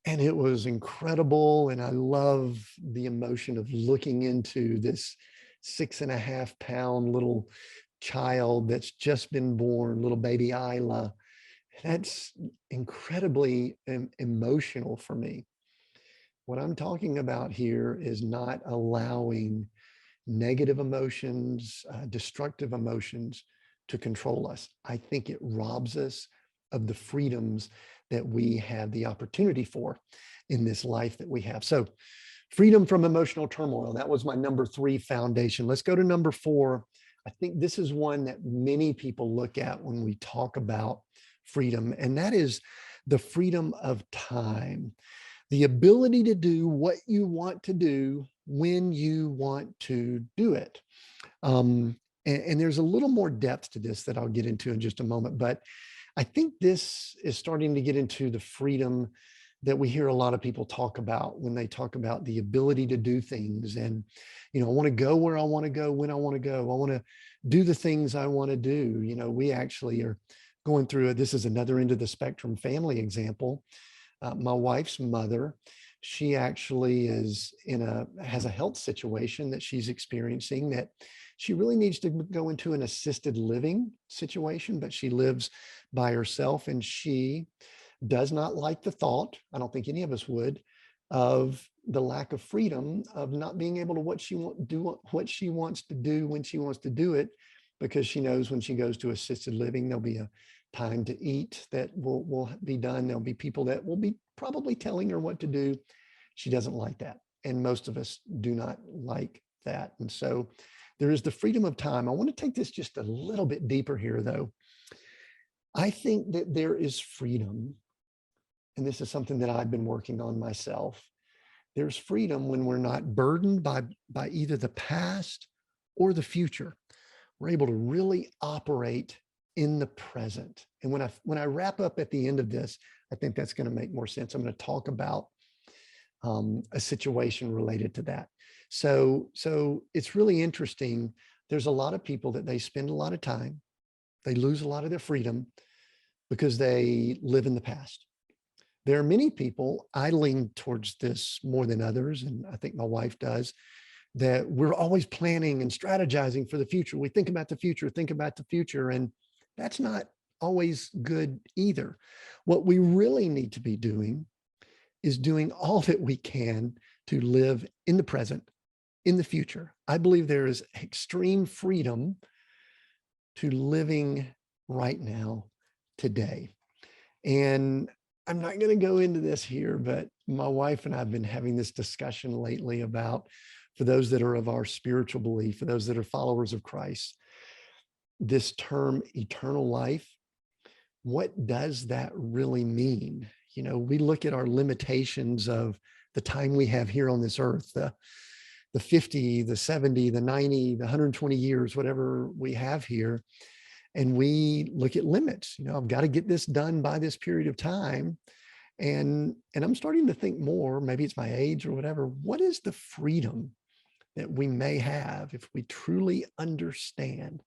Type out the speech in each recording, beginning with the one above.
And it was incredible. And I love the emotion of looking into this 6.5 pound little child that's just been born, little baby Isla. That's incredibly emotional for me. What I'm talking about here is not allowing negative emotions, destructive emotions to control us. I think it robs us of the freedoms that we have the opportunity for in this life that we have. So, freedom from emotional turmoil. That was my number 3 foundation. Let's go to number 4. I think this is one that many people look at when we talk about freedom, and that is the freedom of time, the ability to do what you want to do when you want to do it. And there's a little more depth to this that I'll get into in just a moment, but I think this is starting to get into the freedom that we hear a lot of people talk about when they talk about the ability to do things. And, I want to go where I want to go, when I want to go. I want to do the things I want to do. We actually are going through this is another end of the spectrum family example. My wife's mother, she actually has a health situation that she's experiencing that she really needs to go into an assisted living situation, but she lives by herself, and she does not like the thought, I don't think any of us would, of the lack of freedom of not being able to do what she wants to do when she wants to do it, because she knows when she goes to assisted living, there'll be a time to eat that will be done. There'll be people that will be probably telling her what to do. She doesn't like that. And most of us do not like that. And so there is the freedom of time. I want to take this just a little bit deeper here, though. I think that there is freedom, and this is something that I've been working on myself. There's freedom when we're not burdened by either the past or the future. We're able to really operate in the present. And when I wrap up at the end of this, I think that's going to make more sense. I'm going to talk about a situation related to that. So it's really interesting. There's a lot of people that they spend a lot of time, they lose a lot of their freedom because they live in the past. There are many people, I lean towards this more than others, and I think my wife does, that we're always planning and strategizing for the future. We think about the future, and that's not always good either. What we really need to be doing is doing all that we can to live in the present, in the future. I believe there is extreme freedom to living right now, today. And I'm not going to go into this here, but my wife and I have been having this discussion lately about, for those that are of our spiritual belief, for those that are followers of Christ, this term eternal life, what does that really mean? We look at our limitations of the time we have here on this earth, the 50, the 70, the 90, the 120 years, whatever we have here. And we look at limits. I've got to get this done by this period of time. And I'm starting to think more, maybe it's my age or whatever, what is the freedom that we may have if we truly understand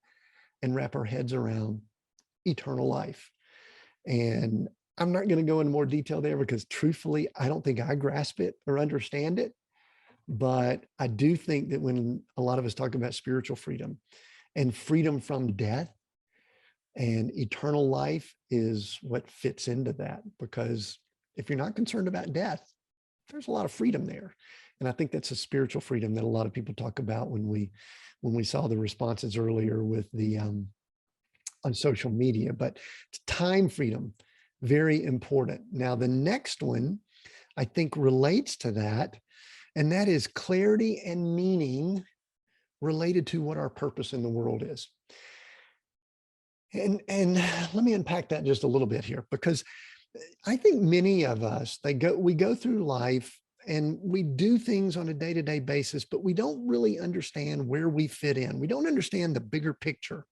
and wrap our heads around eternal life? And I'm not going to go into more detail there because truthfully, I don't think I grasp it or understand it. But I do think that when a lot of us talk about spiritual freedom and freedom from death, and eternal life is what fits into that, because if you're not concerned about death, there's a lot of freedom there. And I think that's a spiritual freedom that a lot of people talk about when we saw the responses earlier with the on social media. But time freedom, very important. Now, the next one I think relates to that, and that is clarity and meaning related to what our purpose in the world is. And let me unpack that just a little bit here, because I think many of us, we go through life and we do things on a day-to-day basis, but we don't really understand where we fit in. We don't understand the bigger picture.